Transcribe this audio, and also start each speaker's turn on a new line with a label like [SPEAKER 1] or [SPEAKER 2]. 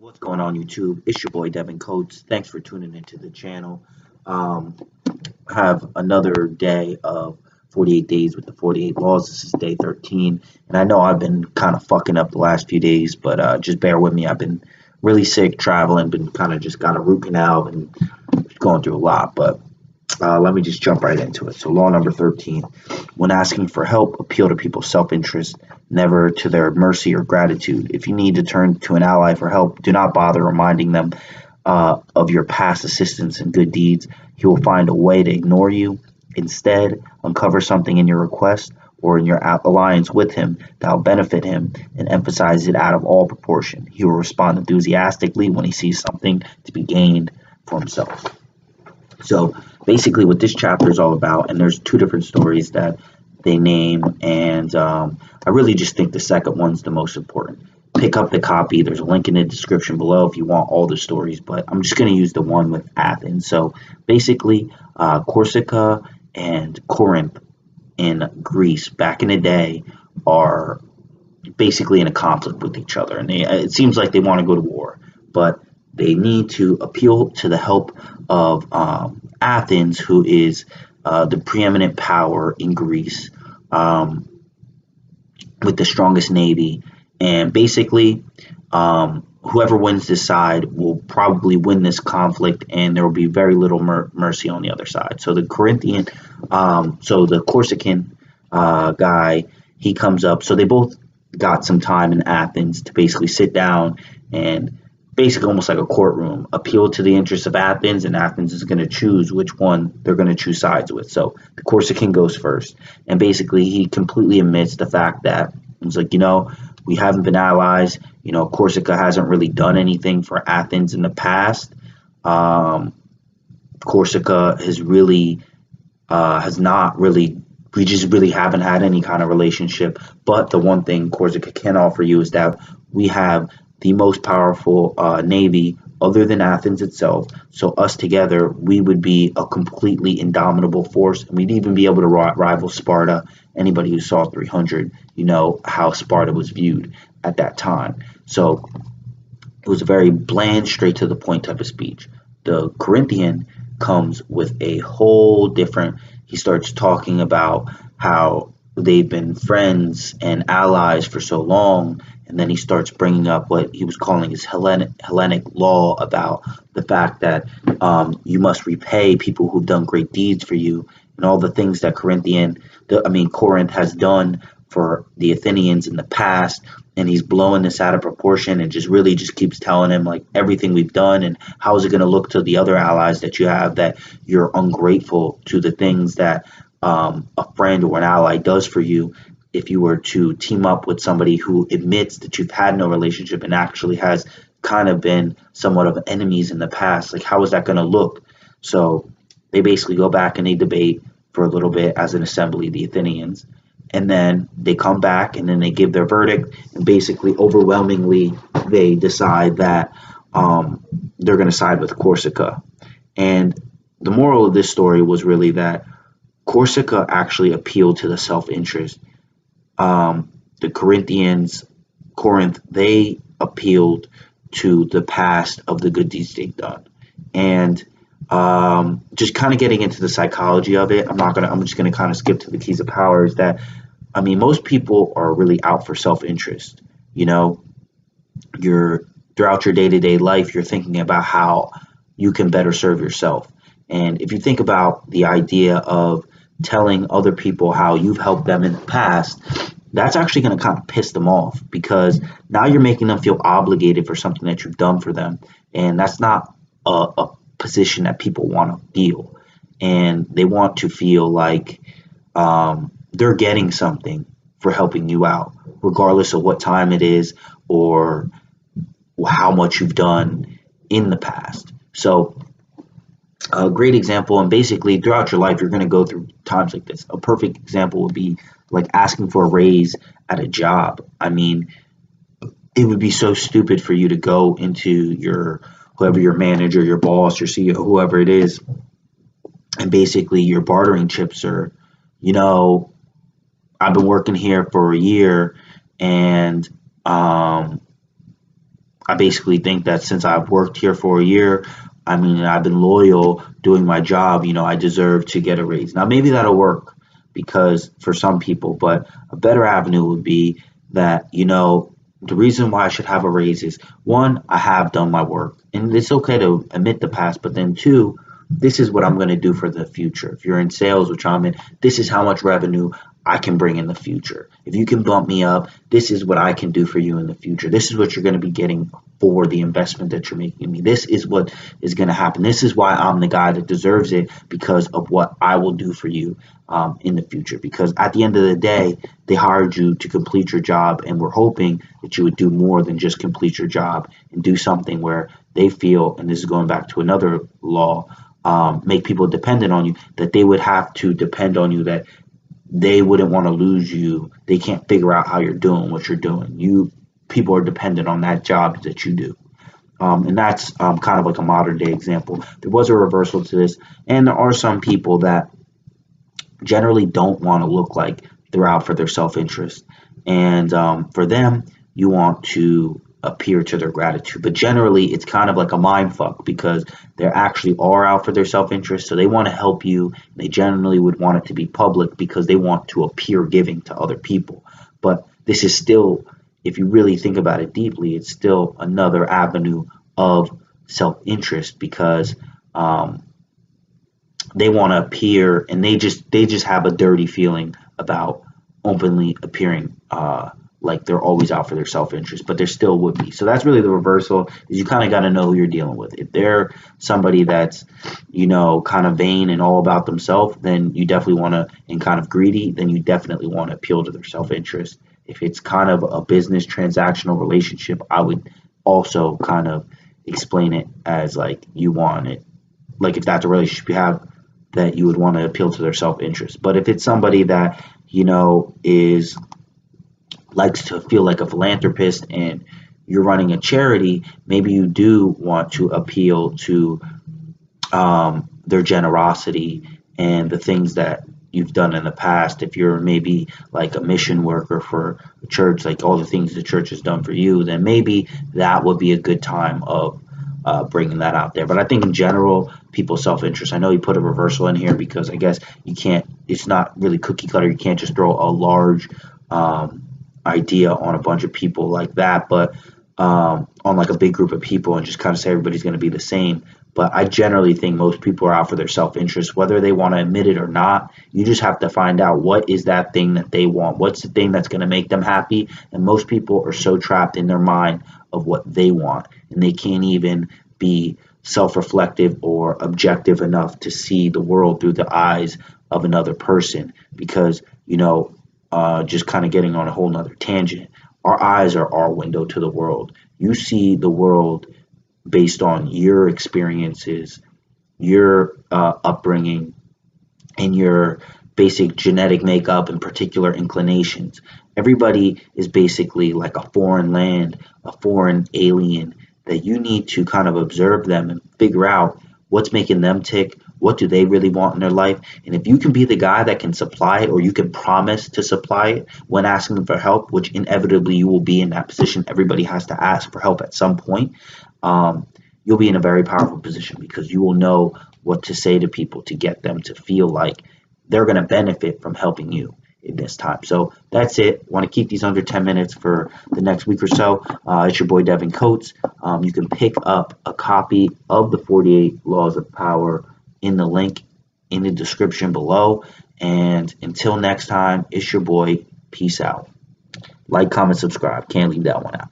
[SPEAKER 1] What's going on, YouTube? It's your boy Devin Coates. Thanks for tuning into the channel. Um, I have another day of 48 days with the 48 laws. This is day 13, and I know I've been kind of fucking up the last few days, but just bear with me. I've been really sick, traveling, been kind of just got a root canal, and going through a lot. But let me just jump right into it. So, law number 13: when asking for help, appeal to people's self-interest, never to their mercy or gratitude. If you need to turn to an ally for help, do not bother reminding them of your past assistance and good deeds. He will find a way to ignore you. Instead, uncover something in your request or in your alliance with him that will benefit him and emphasize it out of all proportion. He will respond enthusiastically when he sees something to be gained for himself. So basically what this chapter is all about, and there's two different stories that they name, and I really just think the second one's the most important. Pick up the copy. There's a link in the description below if you want all the stories, but I'm just going to use the one with Athens. So basically, Corsica and Corinth in Greece back in the day are basically in a conflict with each other, and it seems like they want to go to war, but they need to appeal to the help of Athens, who is the preeminent power in Greece, with the strongest navy. And basically, whoever wins this side will probably win this conflict, and there will be very little mercy on the other side. So the Corsican guy, he comes up. So they both got some time in Athens to basically sit down and basically almost like a courtroom, appeal to the interests of Athens, and Athens is going to choose which one they're going to choose sides with. So the Corsican goes first, and basically he completely admits the fact that he's like, we haven't been allies. Corsica hasn't really done anything for Athens in the past. Corsica has not really, we just really haven't had any kind of relationship. But the one thing Corsica can offer you is that we have the most powerful navy other than Athens itself. So us together, we would be a completely indomitable force, and we'd even be able to rival Sparta. Anybody who saw 300, how Sparta was viewed at that time. So it was a very bland, straight to the point type of speech. The Corinthian comes with a whole different, he starts talking about how they've been friends and allies for so long, and then he starts bringing up what he was calling his Hellenic law about the fact that you must repay people who've done great deeds for you, and all the things that Corinth has done for the Athenians in the past. And he's blowing this out of proportion and just keeps telling him like everything we've done, and how is it going to look to the other allies that you have that you're ungrateful to the things that a friend or an ally does for you. If you were to team up with somebody who admits that you've had no relationship and actually has kind of been somewhat of enemies in the past, like how is that going to look? So they basically go back and they debate for a little bit as an assembly, the Athenians, and then they come back and then they give their verdict, and basically overwhelmingly they decide that they're going to side with Corsica. And the moral of this story was really that Corsica actually appealed to the self-interest. The Corinth, they appealed to the past of the good deeds they've done. And just kind of getting into the psychology of it, I'm just gonna kind of skip to the keys of power. Is that, most people are really out for self-interest. You're throughout your day-to-day life, you're thinking about how you can better serve yourself. And if you think about the idea of telling other people how you've helped them in the past, that's actually going to kind of piss them off, because now you're making them feel obligated for something that you've done for them. And that's not a position that people want to feel. And they want to feel like they're getting something for helping you out, regardless of what time it is or how much you've done in the past. So a great example, and basically throughout your life, you're going to go through times like this. A perfect example would be like asking for a raise at a job. It would be so stupid for you to go into whoever your manager, your boss, your CEO, whoever it is, and basically your bartering chips are, I've been working here for a year, and I basically think that since I've worked here for a year, I mean, I've been loyal doing my job, I deserve to get a raise. Now, maybe that'll work because for some people, but a better avenue would be that, the reason why I should have a raise is one, I have done my work. And it's okay to admit the past, but then two, this is what I'm going to do for the future. If you're in sales, which I'm in, this is how much revenue I can bring in the future. If you can bump me up, this is what I can do for you in the future. This is what you're going to be getting for the investment that you're making in me. This is what is going to happen. This is why I'm the guy that deserves it, because of what I will do for you in the future. Because at the end of the day, they hired you to complete your job, and we're hoping that you would do more than just complete your job and do something where they feel, and this is going back to another law, make people dependent on you, that they would have to depend on you, that they wouldn't want to lose you. They can't figure out how you're doing what you're doing. People are dependent on that job that you do. And that's kind of like a modern day example. There was a reversal to this, and there are some people that generally don't want to look like they're out for their self-interest. And for them, you want to appear to their gratitude. But generally, it's kind of like a mind fuck, because they actually are out for their self-interest. So they want to help you. And they generally would want it to be public because they want to appear giving to other people. But this is still, if you really think about it deeply, it's still another avenue of self-interest, because they want to appear, and they just have a dirty feeling about openly appearing like they're always out for their self-interest, but there still would be. So that's really the reversal, is you kind of got to know who you're dealing with. If they're somebody that's, kind of vain and all about themselves, then you definitely want to, and kind of greedy, then you definitely want to appeal to their self-interest. If it's kind of a business transactional relationship, I would also kind of explain it as like you want it. Like if that's a relationship you have, that you would want to appeal to their self-interest. But if it's somebody that, is likes to feel like a philanthropist and you're running a charity, maybe you do want to appeal to their generosity and the things that you've done in the past. If you're maybe like a mission worker for a church, like all the things the church has done for you, then maybe that would be a good time of bringing that out there. But I think in general, people's self-interest, I know you put a reversal in here because I guess you can't, it's not really cookie cutter. You can't just throw a large idea on a bunch of people like that, but on like a big group of people and just kind of say everybody's going to be the same. But I generally think most people are out for their self-interest, whether they want to admit it or not. You just have to find out what is that thing that they want. What's the thing that's going to make them happy? And most people are so trapped in their mind of what they want, and they can't even be self-reflective or objective enough to see the world through the eyes of another person, because, just kind of getting on a whole nother tangent, our eyes are our window to the world. You see the world based on your experiences, your upbringing, and your basic genetic makeup and particular inclinations. Everybody is basically like a foreign land, a foreign alien, that you need to kind of observe them and figure out what's making them tick, what do they really want in their life. And if you can be the guy that can supply it, or you can promise to supply it when asking them for help, which inevitably you will be in that position. Everybody has to ask for help at some point. You'll be in a very powerful position, because you will know what to say to people to get them to feel like they're going to benefit from helping you in this time. So that's it. Want to keep these under 10 minutes for the next week or so. It's your boy Devin Coates. You can pick up a copy of the 48 Laws of Power in the link in the description below. And until next time, it's your boy. Peace out. Like, comment, subscribe. Can't leave that one out.